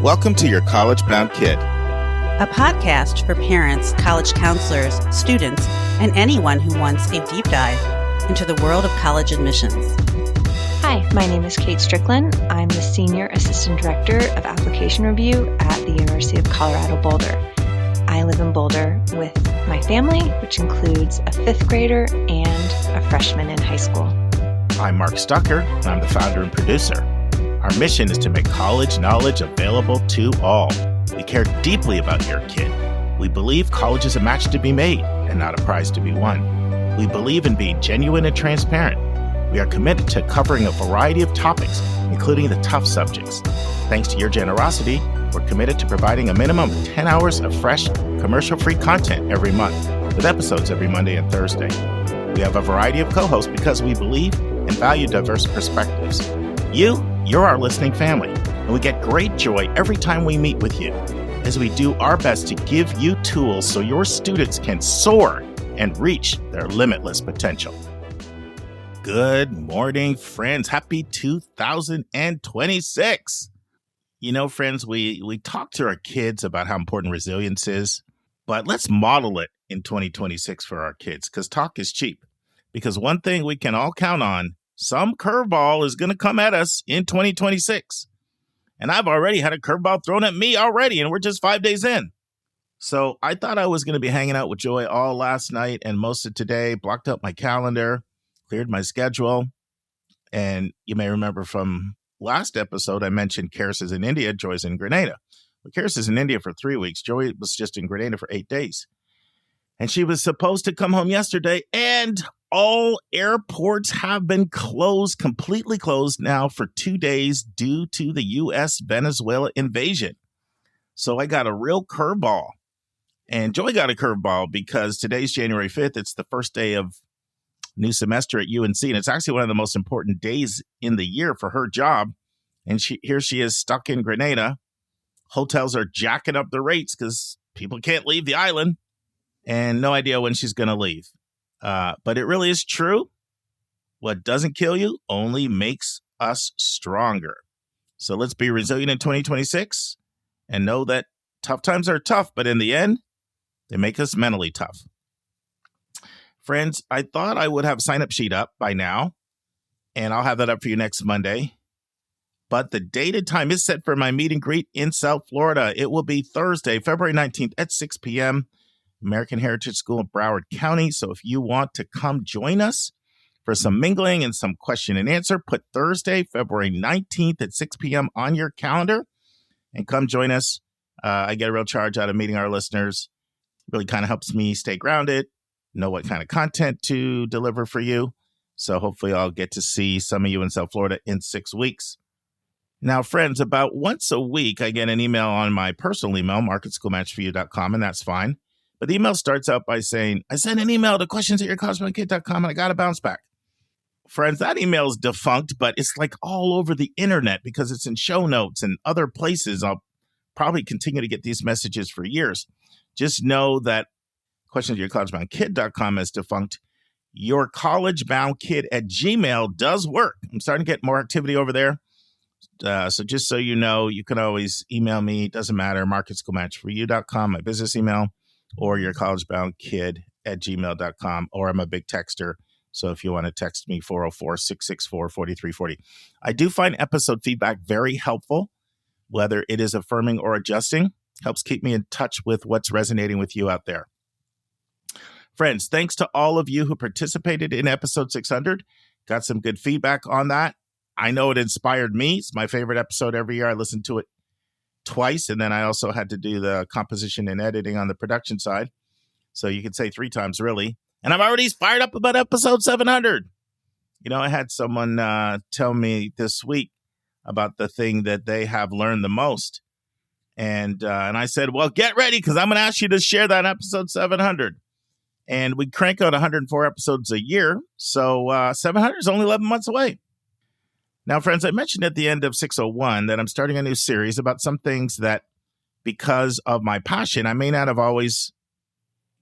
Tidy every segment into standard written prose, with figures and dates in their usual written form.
Welcome to Your College Bound Kid, a podcast for parents, college counselors, students, and anyone who wants a deep dive into the world of college admissions. Hi, my name is Kate Stricklan. I'm the Senior Assistant Director of Application Review at the University of Colorado Boulder. I live in Boulder with my family, which includes a fifth grader and a freshman in high school. I'm Mark Stucker, and I'm the founder and producer. Our mission is to make college knowledge available to all. We care deeply about your kid. We believe college is a match to be made and not a prize to be won. We believe in being genuine and transparent. We are committed to covering a variety of topics, including the tough subjects. Thanks to your generosity, we're committed to providing a minimum of 10 hours of fresh, commercial-free content every month, with episodes every Monday and Thursday. We have a variety of co-hosts because we believe and value diverse perspectives. You're our listening family, and we get great joy every time we meet with you as we do our best to give you tools so your students can soar and reach their limitless potential. Good morning, friends. Happy 2026. You know, friends, we talk to our kids about how important resilience is, but let's model it in 2026 for our kids, because talk is cheap. Because one thing we can all count on, some curveball is going to come at us in 2026. And I've already had a curveball thrown at me already, and we're just 5 days in. So I thought I was going to be hanging out with Joy all last night and most of today, blocked up my calendar, cleared my schedule. And you may remember from last episode, I mentioned Karis is in India, Joy's in Grenada. Well, Karis is in India for 3 weeks. Joy was just in Grenada for 8 days. And she was supposed to come home yesterday, and all airports have been closed, completely closed now for 2 days due to the U.S.-Venezuela invasion. So I got a real curveball. And Joy got a curveball because today's January 5th. It's the first day of new semester at UNC, and it's actually one of the most important days in the year for her job. And here she is stuck in Grenada. Hotels are jacking up the rates because people can't leave the island, and no idea when she's going to leave. But it really is true. What doesn't kill you only makes us stronger. So let's be resilient in 2026 and know that tough times are tough, but in the end, they make us mentally tough. Friends, I thought I would have a sign-up sheet up by now, and I'll have that up for you next Monday. But the date and time is set for my meet and greet in South Florida. It will be Thursday, February 19th at 6 p.m., American Heritage School in Broward County. So if you want to come join us for some mingling and some question and answer, put Thursday, February 19th at 6 p.m. on your calendar and come join us. I get a real charge out of meeting our listeners. It really kind of helps me stay grounded, know what kind of content to deliver for you. So hopefully I'll get to see some of you in South Florida in 6 weeks. Now, friends, about once a week, I get an email on my personal email, mark@schoolmatchforyou.com, and that's fine. But the email starts out by saying, I sent an email to questions@yourcollegebounkid.com and I got a bounce back. Friends, that email is defunct, but it's like all over the internet because it's in show notes and other places. I'll probably continue to get these messages for years. Just know that questions@yourcollegebounkid.com is defunct. Yourcollegeboundkid@gmail does work. I'm starting to get more activity over there. So just so you know, you can always email me. It doesn't matter. mark@schoolmatchforyou.com, my business email, or yourcollegeboundkid@gmail.com, or I'm a big texter. So if you want to text me, 404-664-4340. I do find episode feedback very helpful, whether it is affirming or adjusting. Helps keep me in touch with what's resonating with you out there. Friends, thanks to all of you who participated in episode 600. Got some good feedback on that. I know it inspired me. It's my favorite episode every year. I listen to it twice, and then I also had to do the composition and editing on the production side. So you could say 3 times, really. And I'm already fired up about episode 700. You know, I had someone tell me this week about the thing that they have learned the most. And I said, well, get ready, because I'm going to ask you to share that episode 700. And we crank out 104 episodes a year. So 700 is only 11 months away. Now, friends, I mentioned at the end of 601 that I'm starting a new series about some things that, because of my passion, I may not have always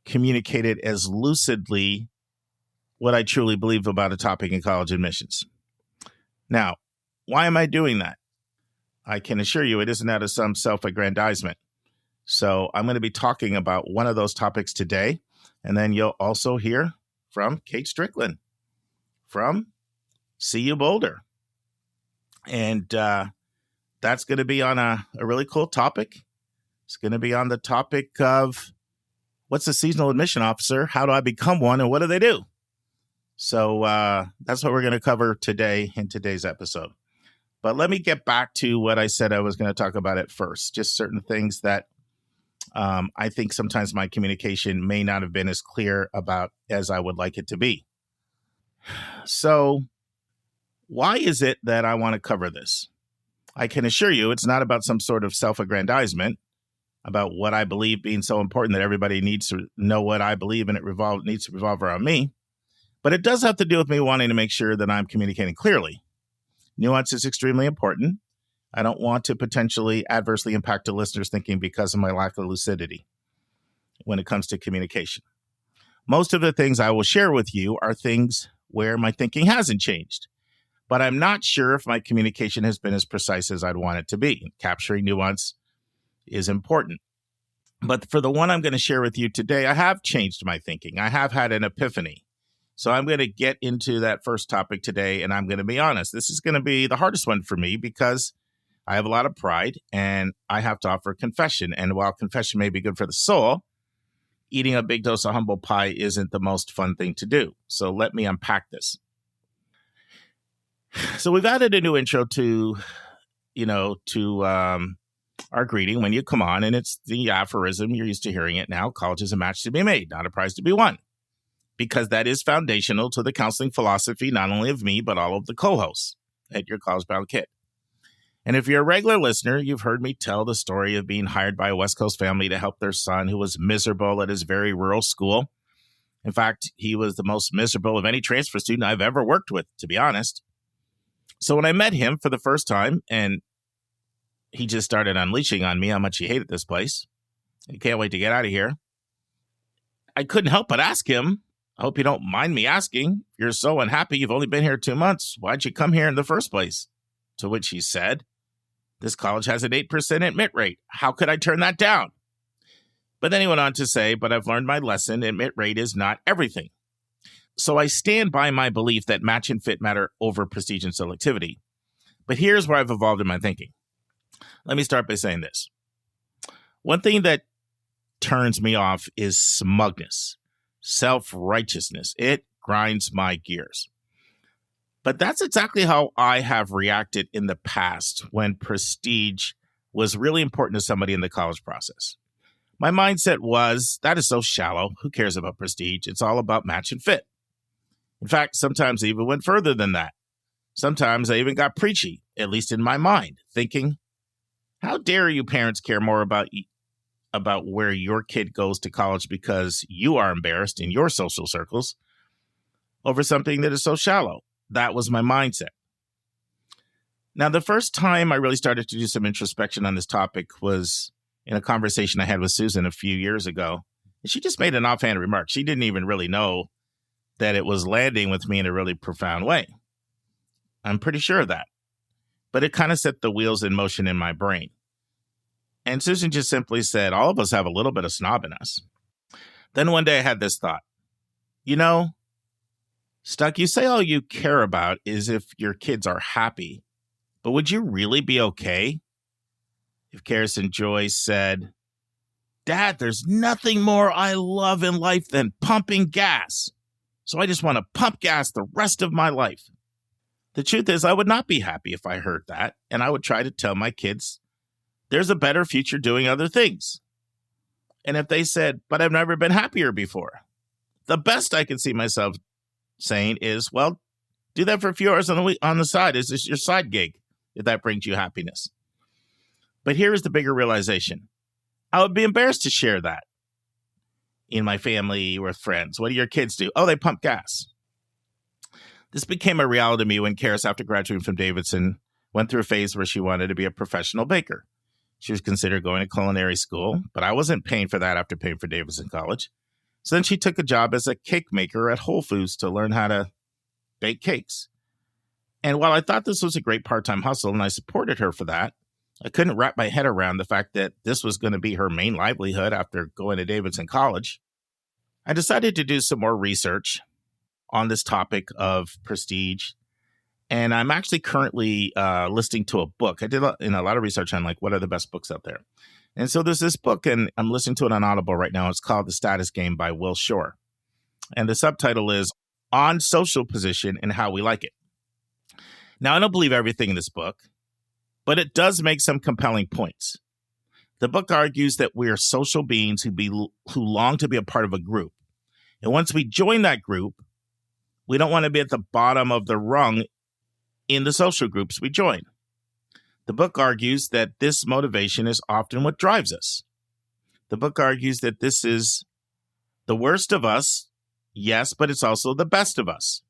communicated as lucidly what I truly believe about a topic in college admissions. Now, why am I doing that? I can assure you it isn't out of some self-aggrandizement. So I'm going to be talking about one of those topics today. And then you'll also hear from Kate Stricklan from CU Boulder. And that's going to be on a really cool topic. It's going to be on the topic of what's a seasonal admission officer? How do I become one? And what do they do? So that's what we're going to cover today in today's episode. But let me get back to what I said I was going to talk about at first. Just certain things that I think sometimes my communication may not have been as clear about as I would like it to be. So why is it that I want to cover this? I can assure you it's not about some sort of self-aggrandizement about what I believe being so important that everybody needs to know what I believe and it needs to revolve around me. But it does have to do with me wanting to make sure that I'm communicating clearly. Nuance is extremely important. I don't want to potentially adversely impact the listener's thinking because of my lack of lucidity when it comes to communication. Most of the things I will share with you are things where my thinking hasn't changed, but I'm not sure if my communication has been as precise as I'd want it to be. Capturing nuance is important. But for the one I'm going to share with you today, I have changed my thinking. I have had an epiphany. So I'm going to get into that first topic today, and I'm going to be honest. This is going to be the hardest one for me because I have a lot of pride, and I have to offer confession. And while confession may be good for the soul, eating a big dose of humble pie isn't the most fun thing to do. So let me unpack this. So we've added a new intro to our greeting when you come on, and it's the aphorism. You're used to hearing it now. College is a match to be made, not a prize to be won. Because that is foundational to the counseling philosophy, not only of me, but all of the co-hosts at Your College Bound Kid. And if you're a regular listener, you've heard me tell the story of being hired by a West Coast family to help their son who was miserable at his very rural school. In fact, he was the most miserable of any transfer student I've ever worked with, to be honest. So when I met him for the first time, and he just started unleashing on me how much he hated this place, he can't wait to get out of here, I couldn't help but ask him, I hope you don't mind me asking, you're so unhappy you've only been here 2 months. Why'd you come here in the first place? To which he said, this college has an 8% admit rate. How could I turn that down? But then he went on to say, but I've learned my lesson. Admit rate is not everything. So I stand by my belief that match and fit matter over prestige and selectivity. But here's where I've evolved in my thinking. Let me start by saying this. One thing that turns me off is smugness. Self-righteousness. It grinds my gears. But that's exactly how I have reacted in the past when prestige was really important to somebody in the college process. My mindset was, that is so shallow. Who cares about prestige? It's all about match and fit. In fact, sometimes I even went further than that. Sometimes I even got preachy, at least in my mind, thinking, how dare you parents care more about where your kid goes to college because you are embarrassed in your social circles over something that is so shallow. That was my mindset. Now, the first time I really started to do some introspection on this topic was in a conversation I had with Susan a few years ago. And she just made an offhand remark. She didn't even really know that it was landing with me in a really profound way. I'm pretty sure of that. But it kind of set the wheels in motion in my brain. And Susan just simply said, all of us have a little bit of snob in us. Then one day I had this thought. You know, Stuck, you say all you care about is if your kids are happy. But would you really be okay if Harrison Joy said, Dad, there's nothing more I love in life than pumping gas. So I just want to pump gas the rest of my life. The truth is, I would not be happy if I heard that. And I would try to tell my kids, there's a better future doing other things. And if they said, but I've never been happier before, the best I can see myself saying is, well, do that for a few hours on the side. Is this your side gig if that brings you happiness? But here is the bigger realization. I would be embarrassed to share that in my family or with friends. What do your kids do? Oh, they pump gas. This became a reality to me when Karis, after graduating from Davidson, went through a phase where she wanted to be a professional baker. She was considering going to culinary school, but I wasn't paying for that after paying for Davidson College. So then she took a job as a cake maker at Whole Foods to learn how to bake cakes. And while I thought this was a great part-time hustle and I supported her for that, I couldn't wrap my head around the fact that this was going to be her main livelihood after going to Davidson College. I decided to do some more research on this topic of prestige. And I'm actually currently listening to a book. I did a lot of research on what are the best books out there. And so there's this book, and I'm listening to it on Audible right now. It's called The Status Game by Will Shore. And the subtitle is On Social Position and How We Like It. Now, I don't believe everything in this book, but it does make some compelling points. The book argues that we are social beings who long to be a part of a group. And once we join that group, we don't want to be at the bottom of the rung in the social groups we join. The book argues that this motivation is often what drives us. The book argues that this is the worst of us, yes, but it's also the best of us.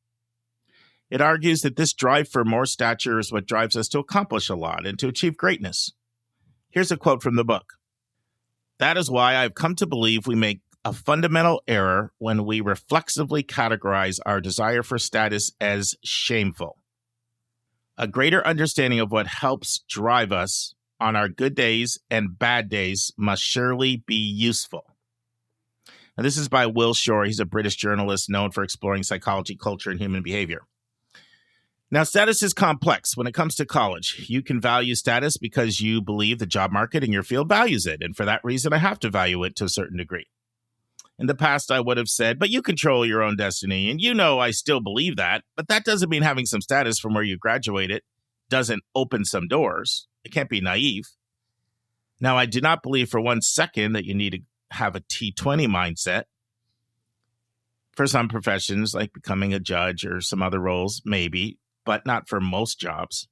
It argues that this drive for more stature is what drives us to accomplish a lot and to achieve greatness. Here's a quote from the book. That is why I've come to believe we make a fundamental error when we reflexively categorize our desire for status as shameful. A greater understanding of what helps drive us on our good days and bad days must surely be useful. Now, this is by Will Shore. He's a British journalist known for exploring psychology, culture, and human behavior. Now, status is complex. When it comes to college, you can value status because you believe the job market in your field values it. And for that reason, I have to value it to a certain degree. In the past, I would have said, but you control your own destiny. And I still believe that. But that doesn't mean having some status from where you graduated doesn't open some doors. It can't be naive. Now, I do not believe for 1 second that you need to have a T20 mindset. For some professions, like becoming a judge or some other roles, maybe, but not for most jobs.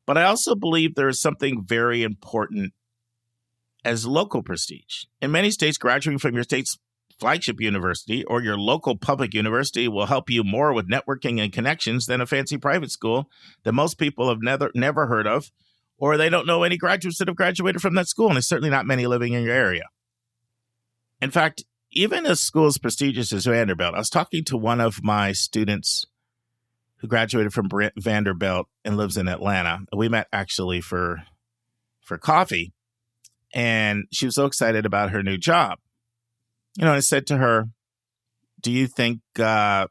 But I also believe there is something very important as local prestige. In many states, graduating from your state's flagship university or your local public university will help you more with networking and connections than a fancy private school that most people have never heard of, or they don't know any graduates that have graduated from that school, and there's certainly not many living in your area. In fact, even a school as prestigious as Vanderbilt, I was talking to one of my students who graduated from Vanderbilt and lives in Atlanta. We met actually for coffee. And she was so excited about her new job. I said to her, do you think, going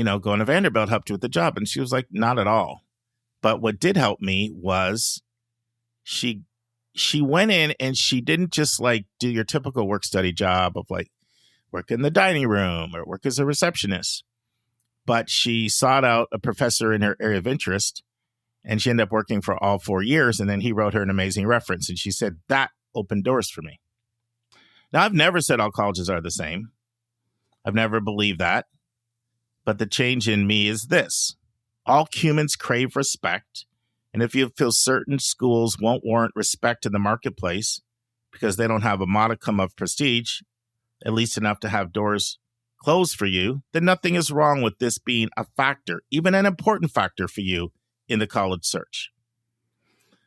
to Vanderbilt helped you with the job? And she was like, not at all. But what did help me was she went in and she didn't just do your typical work study job of work in the dining room or work as a receptionist. But she sought out a professor in her area of interest, and she ended up working for all 4 years. And then he wrote her an amazing reference. And she said, that opened doors for me. Now, I've never said all colleges are the same. I've never believed that. But the change in me is this. All humans crave respect. And if you feel certain schools won't warrant respect in the marketplace because they don't have a modicum of prestige, at least enough to have doors closed for you, then nothing is wrong with this being a factor, even an important factor for you in the college search.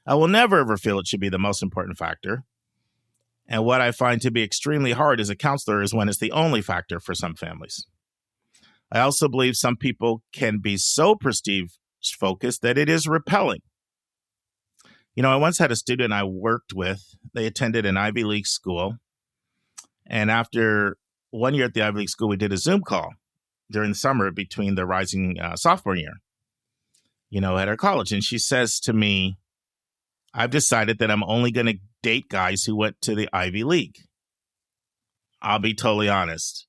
I will never ever feel it should be the most important factor. And what I find to be extremely hard as a counselor is when it's the only factor for some families. I also believe some people can be so prestige-focused that it is repelling. I once had a student I worked with. They attended an Ivy League school. And after 1 year at the Ivy League school, we did a Zoom call during the summer between the rising sophomore year, at our college. And she says to me, I've decided that I'm only going to date guys who went to the Ivy League. I'll be totally honest.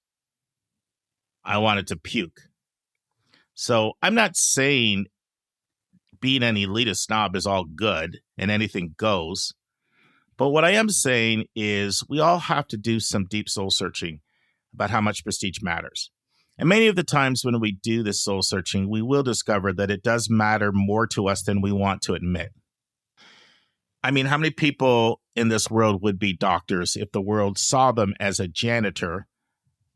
I wanted to puke. So I'm not saying being an elitist snob is all good and anything goes. But what I am saying is we all have to do some deep soul searching about how much prestige matters. And many of the times when we do this soul searching, we will discover that it does matter more to us than we want to admit. I mean, how many people in this world would be doctors if the world saw them as a janitor?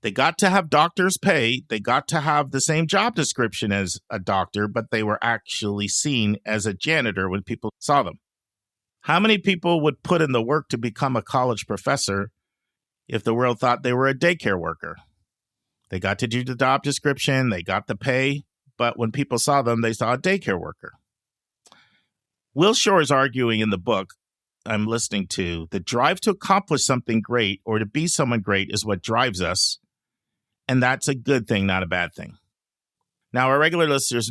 They got to have doctors' pay. They got to have the same job description as a doctor, but they were actually seen as a janitor when people saw them. How many people would put in the work to become a college professor if the world thought they were a daycare worker? They got to do the job description. They got the pay. But when people saw them, they saw a daycare worker. Will Shore is arguing in the book I'm listening to, the drive to accomplish something great or to be someone great is what drives us. And that's a good thing, not a bad thing. Now, our regular listeners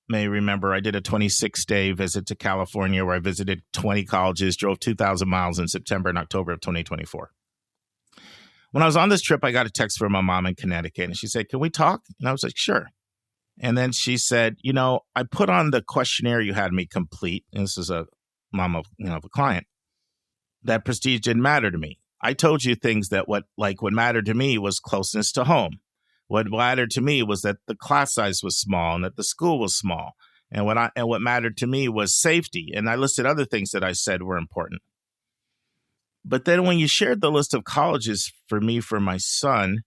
may remember I did a 26-day visit to California where I visited 20 colleges, drove 2,000 miles in September and October of 2024. When I was on this trip, I got a text from my mom in Connecticut, and she said, "Can we talk?" And I was like, "Sure." And then she said, "I put on the questionnaire you had me complete," and this is a mom of a client, "that prestige didn't matter to me. I told you things that what mattered to me was closeness to home. What mattered to me was that the class size was small and that the school was small. And what mattered to me was safety. And I listed other things that I said were important. But then when you shared the list of colleges for my son,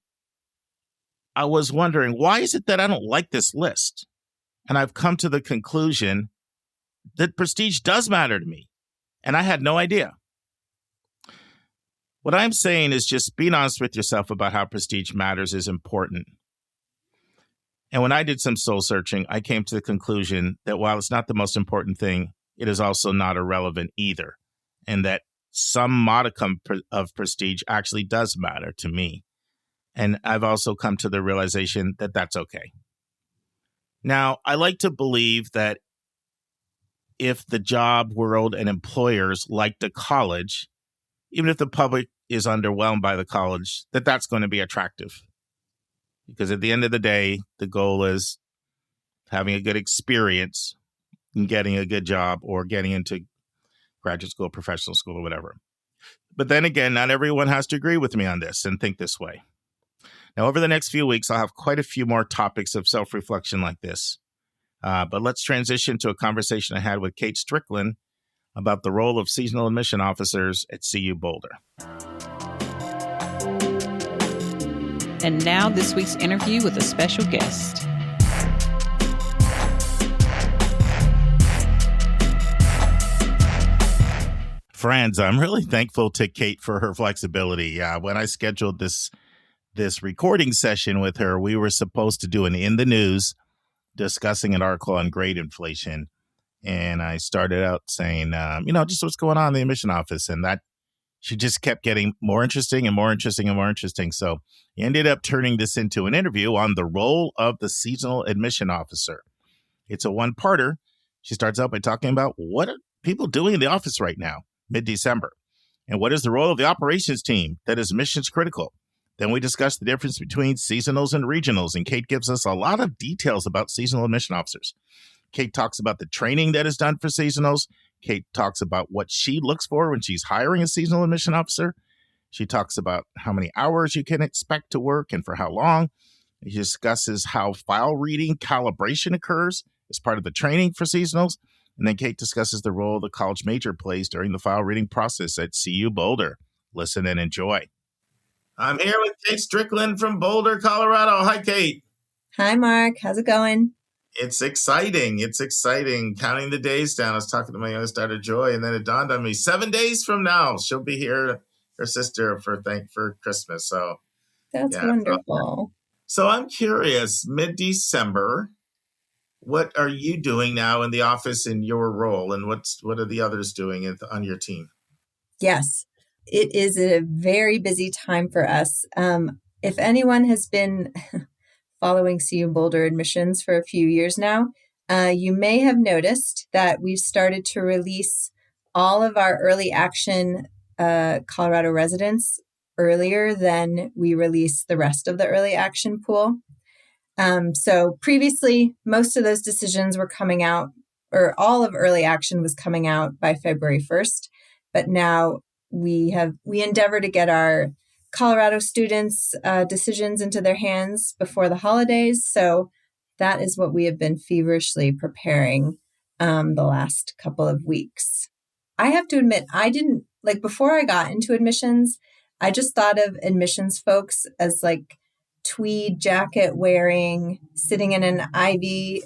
I was wondering, why is it that I don't like this list? And I've come to the conclusion that prestige does matter to me. And I had no idea. What I'm saying is just being honest with yourself about how prestige matters is important. And when I did some soul searching, I came to the conclusion that while it's not the most important thing, it is also not irrelevant either. And that some modicum of prestige actually does matter to me. And I've also come to the realization that that's okay. Now, I like to believe that if the job world and employers like the college, even if the public is underwhelmed by the college, that's going to be attractive. Because at the end of the day, the goal is having a good experience and getting a good job or getting into graduate school, professional school, or whatever. But then again, not everyone has to agree with me on this and think this way. Now, over the next few weeks, I'll have quite a few more topics of self-reflection like this. But let's transition to a conversation I had with Kate Stricklan about the role of seasonal admission officers at CU Boulder. And now this week's interview with a special guest. Friends, I'm really thankful to Kate for her flexibility. When I scheduled this recording session with her, we were supposed to do an In the News discussing an article on grade inflation. And I started out saying, just what's going on in the admission office. And that she just kept getting more interesting and more interesting and more interesting. So he ended up turning this into an interview on the role of the seasonal admission officer. It's a one-parter. She starts out by talking about what are people doing in the office right now, mid-December, and what is the role of the operations team that is missions critical. Then we discuss the difference between seasonals and regionals, and Kate gives us a lot of details about seasonal admission officers. Kate talks about the training that is done for seasonals. Kate talks about what she looks for when she's hiring a seasonal admission officer. She talks about how many hours you can expect to work and for how long. She discusses how file reading calibration occurs as part of the training for seasonals. And then Kate discusses the role the college major plays during the file reading process at CU Boulder. Listen and enjoy. I'm here with Kate Stricklan from Boulder, Colorado. Hi, Kate. Hi, Mark. How's it going? It's exciting. It's exciting. Counting the days down. I was talking to my youngest daughter, Joy, and then it dawned on me, 7 days from now, she'll be here, her sister, for Christmas. So that's wonderful. So I'm curious, mid-December, what are you doing now in the office in your role, and what are the others doing on your team? Yes, it is a very busy time for us. If anyone has been following CU Boulder admissions for a few years now, you may have noticed that we've started to release all of our early action Colorado residents earlier than we release the rest of the early action pool. So previously, most of those decisions were coming out, or all of early action was coming out by February 1st. But now we endeavor to get our Colorado students' decisions into their hands before the holidays. So that is what we have been feverishly preparing the last couple of weeks. I have to admit, before I got into admissions, I just thought of admissions folks as tweed jacket wearing, sitting in an ivy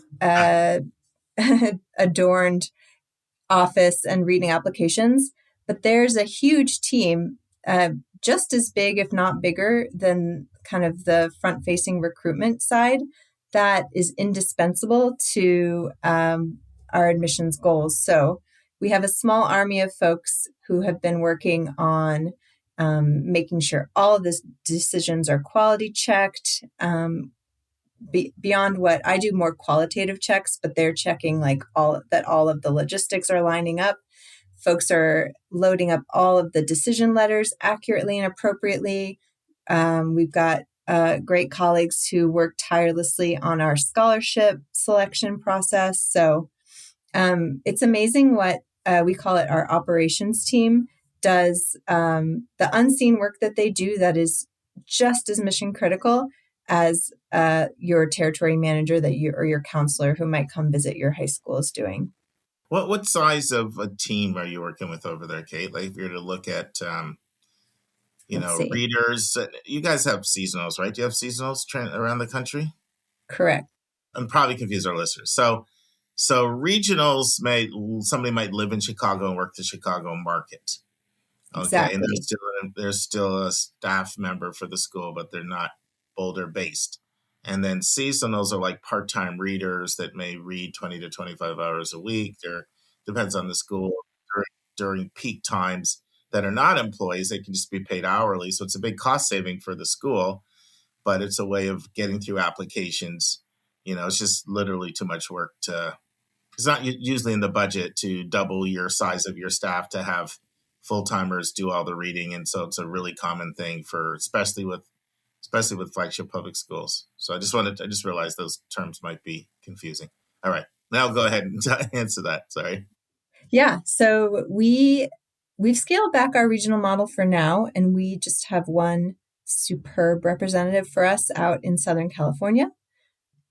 adorned office and reading applications. But there's a huge team, just as big, if not bigger, than kind of the front-facing recruitment side that is indispensable to our admissions goals. So we have a small army of folks who have been working on making sure all of the decisions are quality checked. Beyond what I do, more qualitative checks, but they're checking like all of the logistics are lining up. Folks are loading up all of the decision letters accurately and appropriately. We've got great colleagues who work tirelessly on our scholarship selection process. So it's amazing what we call it our operations team does, the unseen work that they do that is just as mission critical as your territory manager or your counselor who might come visit your high school is doing. What size of a team are you working with over there, Kate? Like if you're to look at readers, you guys have seasonals, right? Do you have seasonals around the country? Correct. I'm probably confused our listeners. So regionals somebody might live in Chicago and work the Chicago market. Okay. Exactly. And they're still a staff member for the school, but they're not Boulder based. And then seasonals are like part-time readers that may read 20 to 25 hours a week. Depends on the school. During peak times that are not employees, they can just be paid hourly. So it's a big cost saving for the school, but it's a way of getting through applications. It's just literally too much work it's not usually in the budget to double your size of your staff to have full-timers do all the reading. And so it's a really common thing especially with flagship public schools. So I just realized those terms might be confusing. All right, now go ahead and answer that. Sorry. Yeah. So we've scaled back our regional model for now, and we just have one superb representative for us out in Southern California.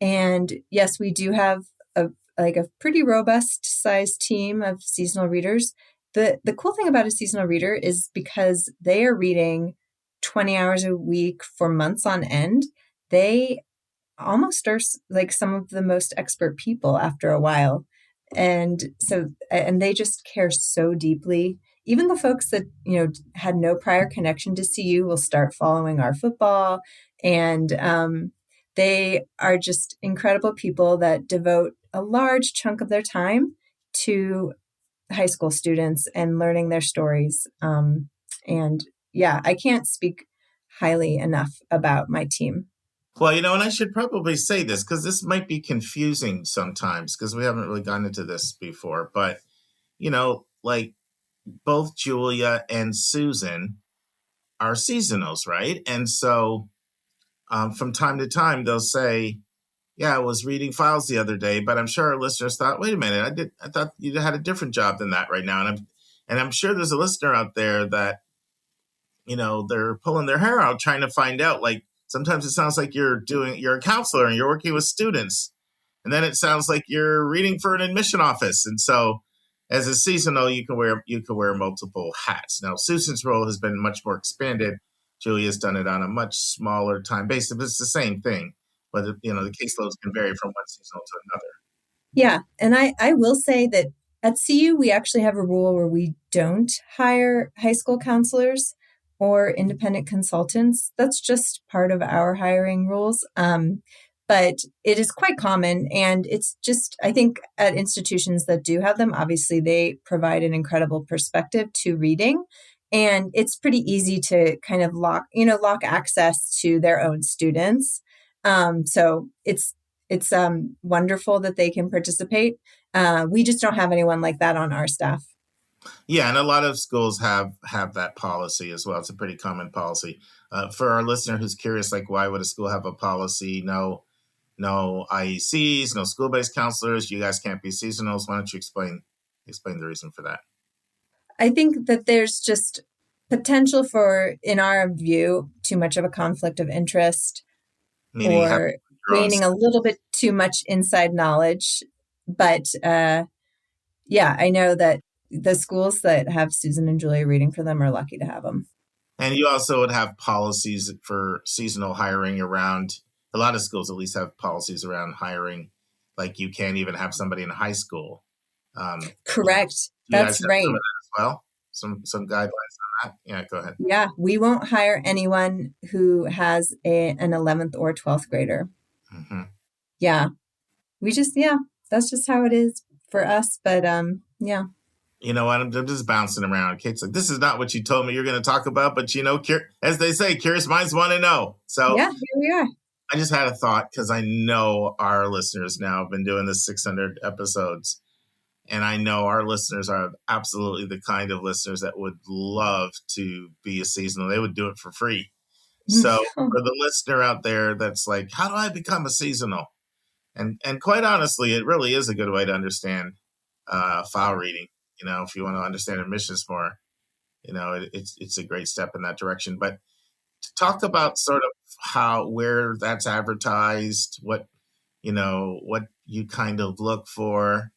And yes, we do have a pretty robust sized team of seasonal readers. The cool thing about a seasonal reader is because they are reading 20 hours a week for months on end, they almost are like some of the most expert people after a while. And they just care so deeply. Even the folks that, had no prior connection to CU will start following our football. And they are just incredible people that devote a large chunk of their time to high school students and learning their stories. And yeah, I can't speak highly enough about my team. Well, and I should probably say this because this might be confusing sometimes because we haven't really gone into this before. But, like both Julia and Susan are seasonals, right? And so from time to time, they'll say, yeah, I was reading files the other day, but I'm sure our listeners thought, wait a minute, I thought you had a different job than that right now. And I'm sure there's a listener out there that, they're pulling their hair out trying to find out, like, sometimes it sounds like you're a counselor and you're working with students. And then it sounds like you're reading for an admission office. And so as a seasonal, you can wear multiple hats. Now, Susan's role has been much more expanded. Julia's done it on a much smaller time basis, but it's the same thing. But, the caseloads can vary from one seasonal to another. Yeah. And I will say that at CU, we actually have a rule where we don't hire high school counselors or independent consultants. That's just part of our hiring rules. But it is quite common. And it's just, I think at institutions that do have them, obviously they provide an incredible perspective to reading. And it's pretty easy to kind of lock access to their own students. So it's wonderful that they can participate. We just don't have anyone like that on our staff. Yeah, and a lot of schools have that policy as well. It's a pretty common policy. For our listener who's curious, like, why would a school have a policy? No IECs, no school-based counselors. You guys can't be seasonals. Why don't you explain the reason for that? I think that there's just potential for, in our view, too much of a conflict of interest, or gaining a little bit too much inside knowledge. But yeah, I know that the schools that have Susan and Julia reading for them are lucky to have them. And you also would have policies for seasonal hiring around, a lot of schools at least have policies around hiring. Like you can't even have somebody in high school. Correct. That's right. Some of that as well. Some guidelines on that. Yeah, go ahead. Yeah, we won't hire anyone who has an 11th or 12th grader. Mm-hmm. Yeah, that's just how it is for us. But yeah. You know what? I'm just bouncing around. Kate's like, this is not what you told me you're going to talk about, but as they say, curious minds want to know. So Yeah, here we are. I just had a thought because I know our listeners now have been doing this 600 episodes. And I know our listeners are absolutely the kind of listeners that would love to be a seasonal. They would do it for free. So for the listener out there that's like, how do I become a seasonal? And quite honestly, it really is a good way to understand file reading. You know, if you want to understand admissions more, you know, it's a great step in that direction. But to talk about sort of where that's advertised, what you kind of look for,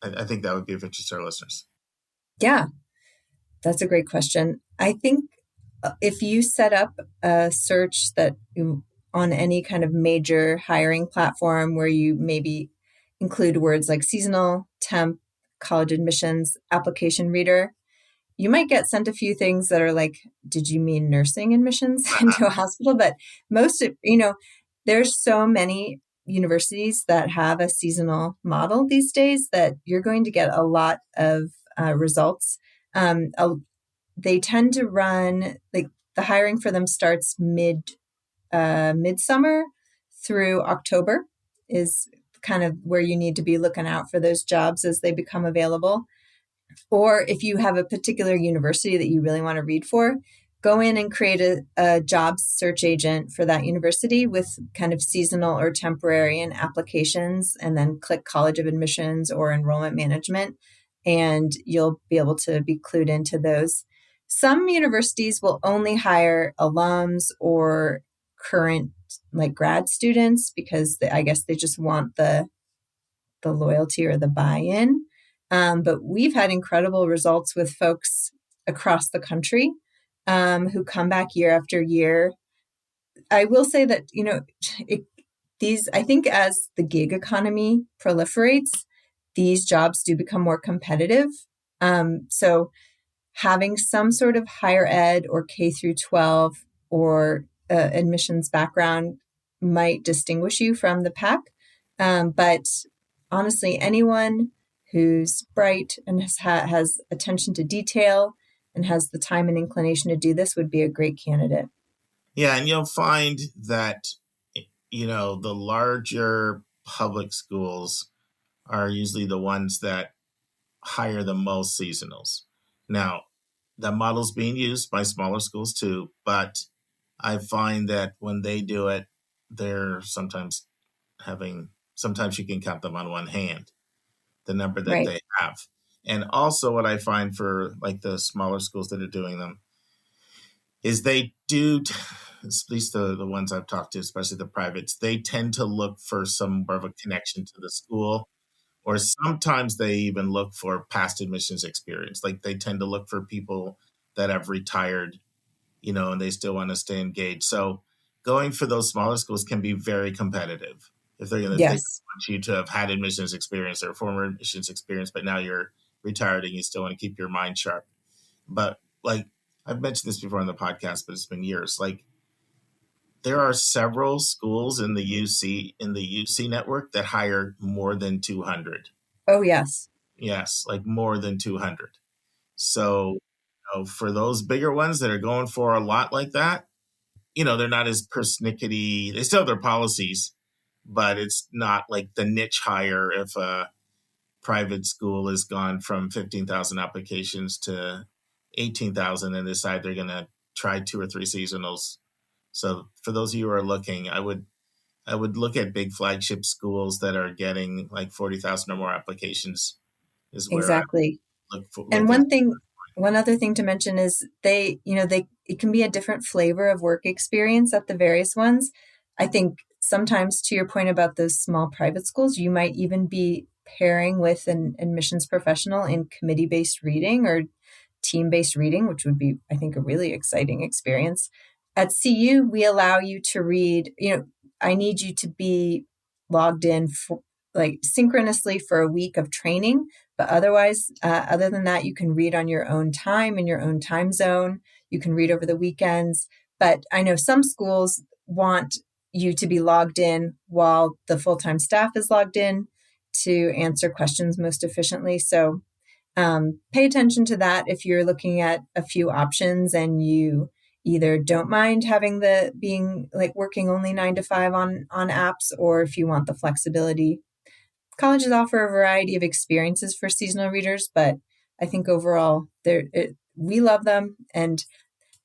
I think that would be of interest to our listeners. Yeah, that's a great question. I think if you set up a search on any kind of major hiring platform where you maybe include words like seasonal, temp, college admissions, application reader, you might get sent a few things that are like, did you mean nursing admissions into a hospital? But there's so many universities that have a seasonal model these days that you're going to get a lot of results. They tend to run, like, the hiring for them starts midsummer through October is kind of where you need to be looking out for those jobs as they become available. Or if you have a particular university that you really want to read for, go in and create a job search agent for that university with kind of seasonal or temporary and applications, and then click College of Admissions or Enrollment Management, and you'll be able to be clued into those. Some universities will only hire alums or current grad students because I guess they just want the loyalty or the buy-in. But we've had incredible results with folks across the country who come back year after year. I will say that, I think as the gig economy proliferates, these jobs do become more competitive. So having some sort of higher ed or K through 12 or admissions background might distinguish you from the pack. But honestly, anyone who's bright and has attention to detail and has the time and inclination to do this would be a great candidate. Yeah, and you'll find that, the larger public schools are usually the ones that hire the most seasonals. Now, that model's being used by smaller schools too, but I find that when they do it, they're sometimes you can count them on one hand, the number that Right. they have. And also what I find for like the smaller schools that are doing them is they do, at least the ones I've talked to, especially the privates, they tend to look for some more of a connection to the school, or sometimes they even look for past admissions experience. Like they tend to look for people that have retired, and they still want to stay engaged. So going for those smaller schools can be very competitive. If they want you to have had admissions experience or former admissions experience, but now you're retired and you still want to keep your mind sharp. But like I've mentioned this before on the podcast, but it's been years. Like there are several schools in the UC network that hire more than 200. Oh, yes. Yes, like more than 200. So for those bigger ones that are going for a lot like that, they're not as persnickety. They still have their policies, but it's not like the niche hire if a private school has gone from 15,000 applications to 18,000 and decide they're going to try 2 or 3 seasonals. So for those of you who are looking, I would look at big flagship schools that are getting like 40,000 or more applications is where exactly. I look for. And one other thing to mention is it can be a different flavor of work experience at the various ones. I think sometimes, to your point about those small private schools, you might even be pairing with an admissions professional in committee-based reading or team-based reading, which would be, I think, a really exciting experience. At CU, we allow you to read, I need you to be logged in synchronously for a week of training. But otherwise, other than that, you can read on your own time in your own time zone. You can read over the weekends. But I know some schools want you to be logged in while the full-time staff is logged in to answer questions most efficiently. So pay attention to that if you're looking at a few options and you either don't mind having being like working only 9 to 5 on apps, or if you want the flexibility. Colleges offer a variety of experiences for seasonal readers, but I think overall we love them, and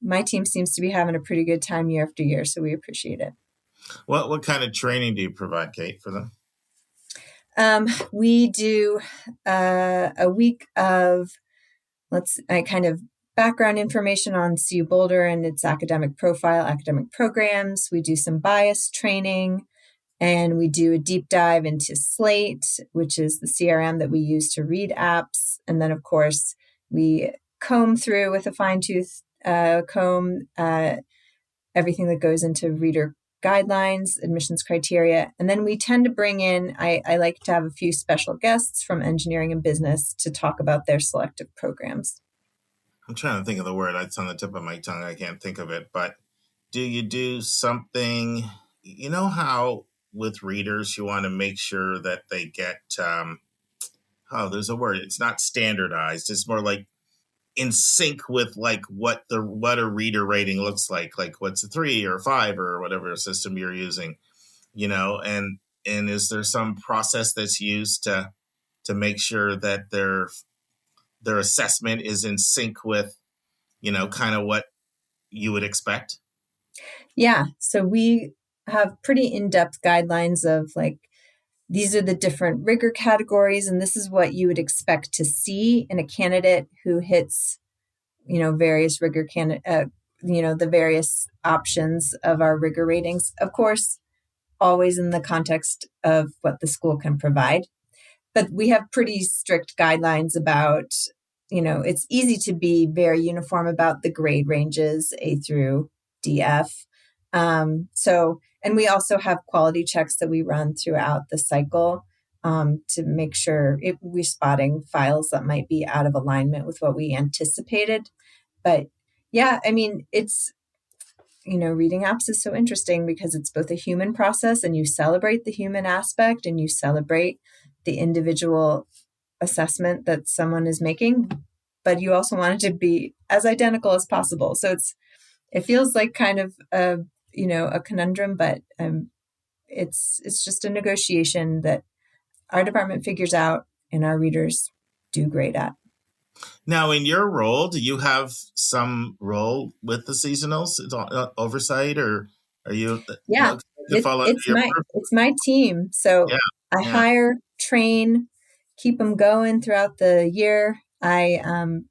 my team seems to be having a pretty good time year after year, so we appreciate it. What kind of training do you provide, Kate, for them? We do a week of kind of background information on CU Boulder and its academic profile, academic programs. We do some bias training, and we do a deep dive into Slate, which is the CRM that we use to read apps. And then, of course, we comb through with a fine-tooth comb everything that goes into reader guidelines, admissions criteria. And then we tend to bring in, I like to have a few special guests from engineering and business to talk about their selective programs. I'm trying to think of the word. It's on the tip of my tongue. I can't think of it. But do you do something, you know how with readers you want to make sure that they get, there's a word. It's not standardized. It's more like in sync with like what a reader rating looks like what's a 3 or 5 or whatever system you're using, and is there some process that's used to make sure that their assessment is in sync with, kind of what you would expect? Yeah. So we have pretty in-depth guidelines of like, these are the different rigor categories, and this is what you would expect to see in a candidate who hits, various rigor the various options of our rigor ratings. Of course, always in the context of what the school can provide. But we have pretty strict guidelines about, it's easy to be very uniform about the grade ranges, A through DF. And we also have quality checks that we run throughout the cycle to make sure we're spotting files that might be out of alignment with what we anticipated. But yeah, I mean, it's, reading apps is so interesting because it's both a human process, and you celebrate the human aspect and you celebrate the individual assessment that someone is making, but you also want it to be as identical as possible. So it feels like kind of a conundrum, but it's just a negotiation that our department figures out and our readers do great at. Now, in your role, do you have some role with the seasonals, oversight, or are you? Yeah, it's my team. So yeah, I hire, train, keep them going throughout the year. I'm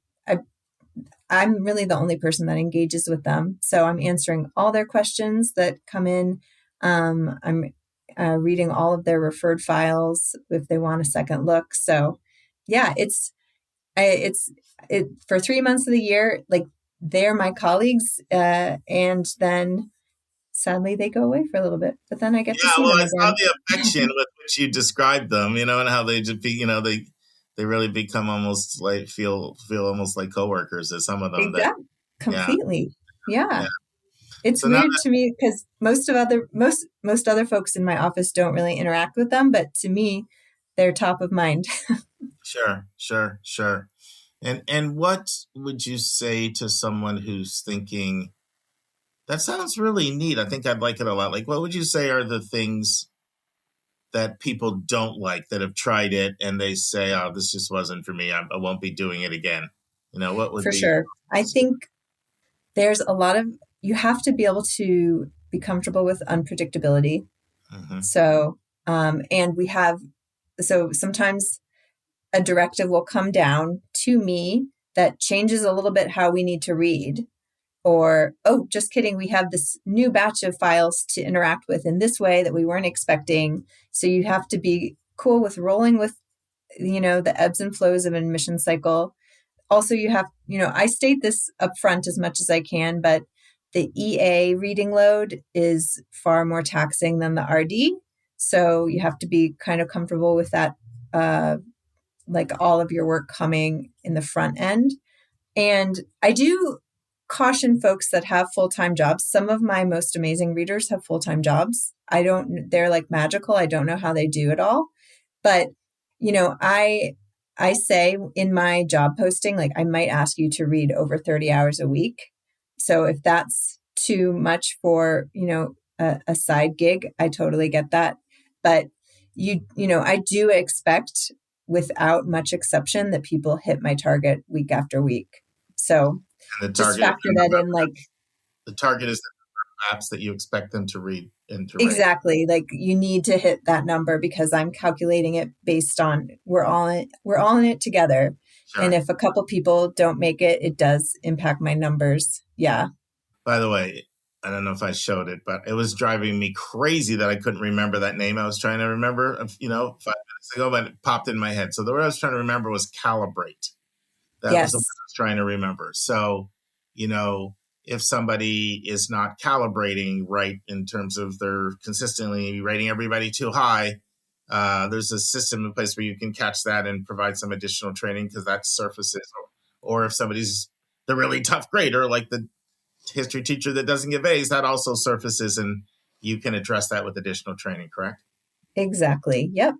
really the only person that engages with them. So I'm answering all their questions that come in. I'm reading all of their referred files if they want a second look. So yeah, it's for 3 months of the year, like they're my colleagues. And then sadly they go away for a little bit, but then I get to see them again. I saw the affection with which you described them, and how they just be, they really become almost like feel almost like coworkers as some of them. Exactly. Completely. Yeah. It's so weird to me because most other folks in my office don't really interact with them, but to me, they're top of mind. Sure. And what would you say to someone who's thinking, that sounds really neat, I think I'd like it a lot? Like, what would you say are the things that people don't like that have tried it and they say, oh, this just wasn't for me, I won't be doing it again? What would for sure? I think there's a lot of, you have to be able to be comfortable with unpredictability. Mm-hmm. So, so sometimes a directive will come down to me that changes a little bit how we need to read, or, oh, just kidding, we have this new batch of files to interact with in this way that we weren't expecting. So you have to be cool with rolling with, the ebbs and flows of an admission cycle. Also, you have, I state this up front as much as I can, but the EA reading load is far more taxing than the RD. So you have to be kind of comfortable with that, like all of your work coming in the front end. And I do caution folks that have full-time jobs. Some of my most amazing readers have full-time jobs. They're like magical. I don't know how they do it all. But, I say in my job posting, like I might ask you to read over 30 hours a week. So if that's too much for, a side gig, I totally get that. But I do expect without much exception that people hit my target week after week. So And the just target is factor that in, like the target is the apps that you expect them to read and to rate. exactly, like you need to hit that number because I'm calculating it based on we're all in it together. Sure. And if a couple people don't make it, it does impact my numbers. Yeah. By the way, I don't know if I showed it, but it was driving me crazy that I couldn't remember that name. I was trying to remember, 5 minutes ago, but it popped in my head. So the word I was trying to remember was calibrate. That was the word Yes. I was trying to remember. So, if somebody is not calibrating right in terms of they're consistently rating everybody too high, there's a system in place where you can catch that and provide some additional training because that surfaces. Or if somebody's the really tough grader, like the history teacher that doesn't give A's, that also surfaces, and you can address that with additional training, correct? Exactly. Yep.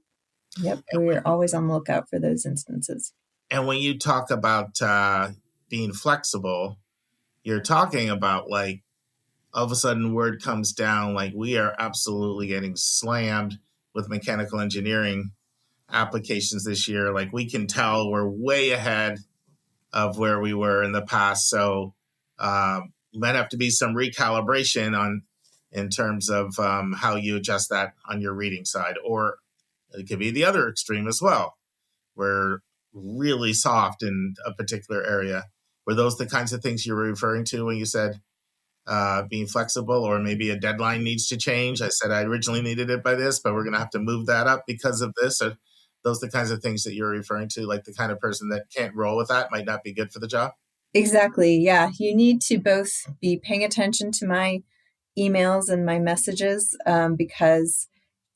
We're always on the lookout for those instances. And when you talk about being flexible, you're talking about like all of a sudden word comes down like we are absolutely getting slammed with mechanical engineering applications this year. Like we can tell we're way ahead of where we were in the past. So might have to be some recalibration in terms of how you adjust that on your reading side. Or it could be the other extreme as well. We're really soft in a particular area. Were those the kinds of things you were referring to when you said being flexible, or maybe a deadline needs to change? I said I originally needed it by this, but we're going to have to move that up because of this. Or those the kinds of things that you're referring to, like the kind of person that can't roll with that might not be good for the job? Exactly. Yeah. You need to both be paying attention to my emails and my messages because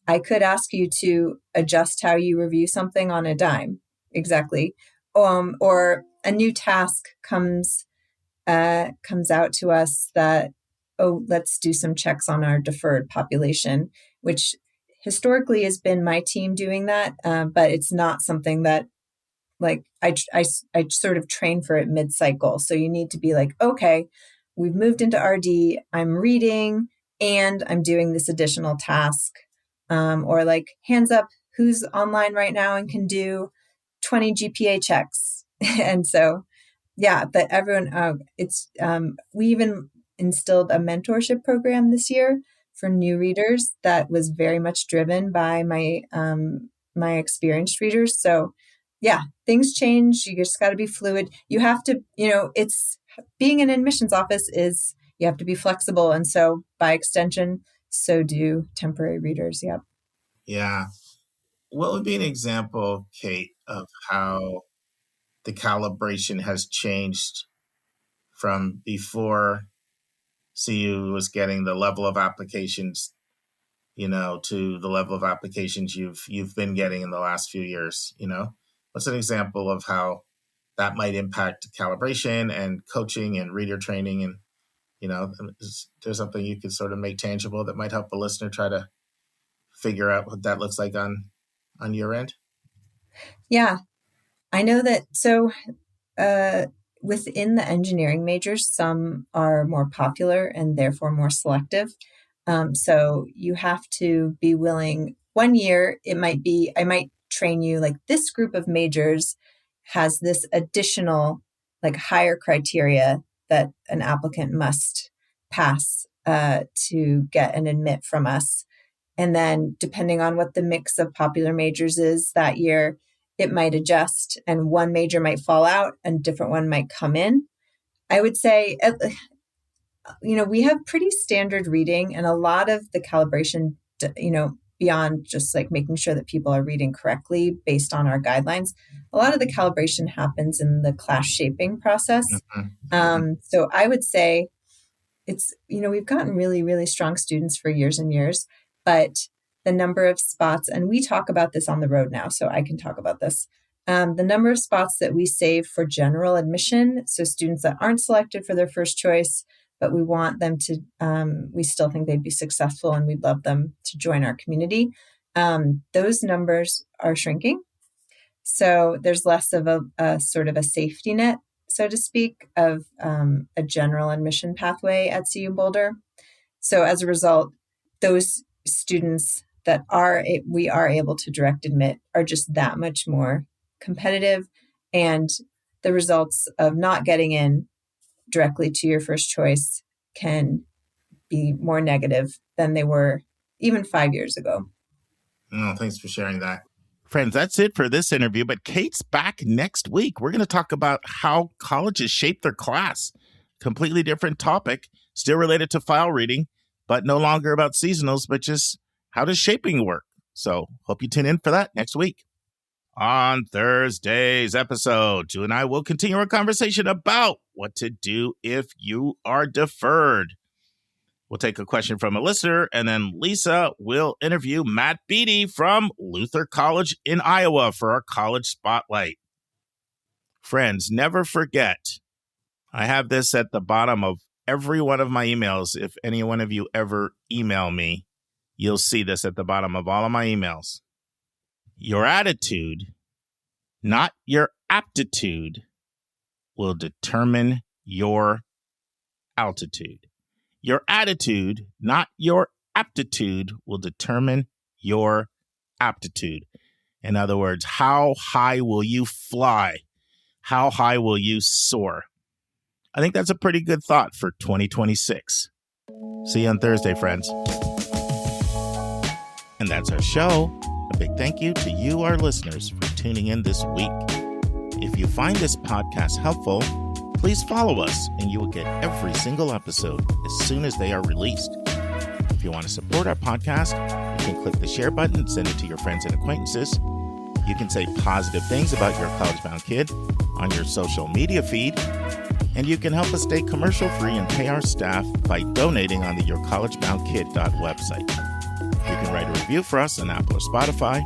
I could ask you to adjust how you review something on a dime. Exactly. Or a new task comes out to us that, let's do some checks on our deferred population, which historically has been my team doing that. But it's not something that like I sort of train for it mid-cycle. So you need to be like, okay, we've moved into RD, I'm reading and I'm doing this additional task. Or like hands up, who's online right now and can do 20 GPA checks. And so, yeah, but everyone, we even instilled a mentorship program this year for new readers that was very much driven by my experienced readers. So yeah, things change. You just got to be fluid. You have to, it's being in an admissions office is you have to be flexible. And so by extension, so do temporary readers. Yep. Yeah. What would be an example, Kate, of how the calibration has changed from before CU was getting the level of applications, to the level of applications you've been getting in the last few years? What's an example of how that might impact calibration and coaching and reader training? And, is there something you could sort of make tangible that might help a listener try to figure out what that looks like on your end? Yeah, I know that. So within the engineering majors, some are more popular and therefore more selective. So you have to be willing. 1 year, I might train you like this group of majors has this additional like higher criteria that an applicant must pass to get an admit from us. And then depending on what the mix of popular majors is that year, it might adjust and one major might fall out and a different one might come in. I would say, we have pretty standard reading and a lot of the calibration, beyond just like making sure that people are reading correctly based on our guidelines, a lot of the calibration happens in the class shaping process. So I would say it's, we've gotten really, really strong students for years and years, but the number of spots, and we talk about this on the road now, so I can talk about this. The number of spots that we save for general admission, so students that aren't selected for their first choice, but we want them to, we still think they'd be successful and we'd love them to join our community. Those numbers are shrinking. So there's less of a sort of a safety net, so to speak, of a general admission pathway at CU Boulder. So as a result, those students that we are able to direct admit are just that much more competitive, and the results of not getting in directly to your first choice can be more negative than they were even 5 years ago. Oh, thanks for sharing that. Friends, that's it for this interview, but Kate's back next week. We're going to talk about how colleges shape their class. Completely different topic, still related to file reading, but no longer about seasonals, but just how does shaping work? So hope you tune in for that next week. On Thursday's episode, Drew and I will continue our conversation about what to do if you are deferred. We'll take a question from a listener, and then Lisa will interview Matt Beatty from Luther College in Iowa for our College Spotlight. Friends, never forget, I have this at the bottom of every one of my emails. If any one of you ever email me, you'll see this at the bottom of all of my emails. Your attitude, not your aptitude, will determine your altitude. Your attitude, not your aptitude, will determine your aptitude. In other words, how high will you fly? How high will you soar? I think that's a pretty good thought for 2026. See you on Thursday, friends. And that's our show. A big thank you to you, our listeners, for tuning in this week. If you find this podcast helpful, please follow us and you will get every single episode as soon as they are released. If you want to support our podcast, you can click the share button and send it to your friends and acquaintances. You can say positive things about your college-bound kid on your social media feed. And you can help us stay commercial-free and pay our staff by donating on the yourcollegeboundkid website. You can write a review for us on Apple or Spotify.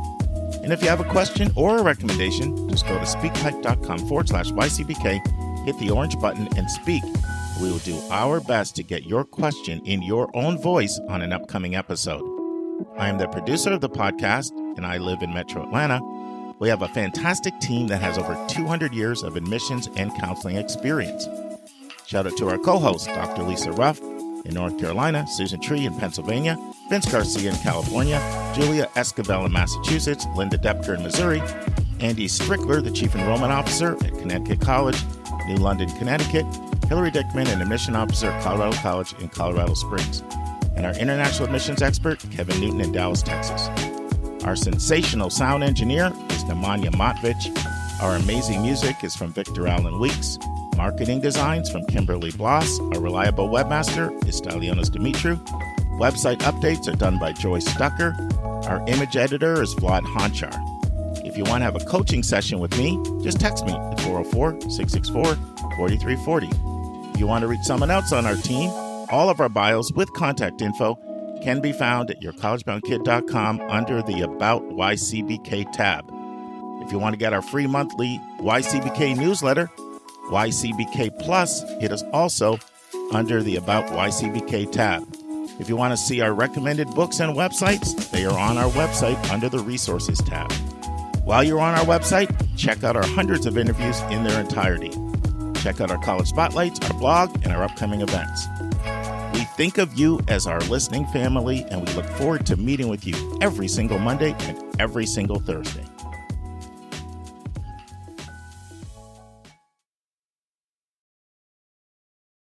And if you have a question or a recommendation, just go to speakpipe.com/YCBK, hit the orange button, and speak. We will do our best to get your question in your own voice on an upcoming episode. I am the producer of the podcast, and I live in Metro Atlanta. We have a fantastic team that has over 200 years of admissions and counseling experience. Shout out to our co-hosts, Dr. Lisa Ruff in North Carolina, Susan Tree in Pennsylvania, Vince Garcia in California, Julia Esquivel in Massachusetts, Linda Depker in Missouri, Andy Strickler, the Chief Enrollment Officer at Connecticut College, New London, Connecticut, Hillary Dickman, an Admission Officer at Colorado College in Colorado Springs, and our International Admissions Expert, Kevin Newton in Dallas, Texas. Our sensational sound engineer is Nemanja Matvich. Our amazing music is from Victor Allen Weeks. Marketing designs from Kimberly Bloss. Our reliable webmaster is Stalionis Dimitru. Website updates are done by Joyce Stucker. Our image editor is Vlad Honchar. If you want to have a coaching session with me, just text me at 404-664-4340. If you want to reach someone else on our team, all of our bios with contact info can be found at yourcollegeboundkid.com under the About YCBK tab. If you want to get our free monthly YCBK newsletter, YCBK Plus, it is also under the About YCBK tab. If you want to see our recommended books and websites, they are on our website under the Resources tab. While you're on our website, check out our hundreds of interviews in their entirety. Check out our college spotlights, our blog, and our upcoming events. We think of you as our listening family, and we look forward to meeting with you every single Monday and every single Thursday.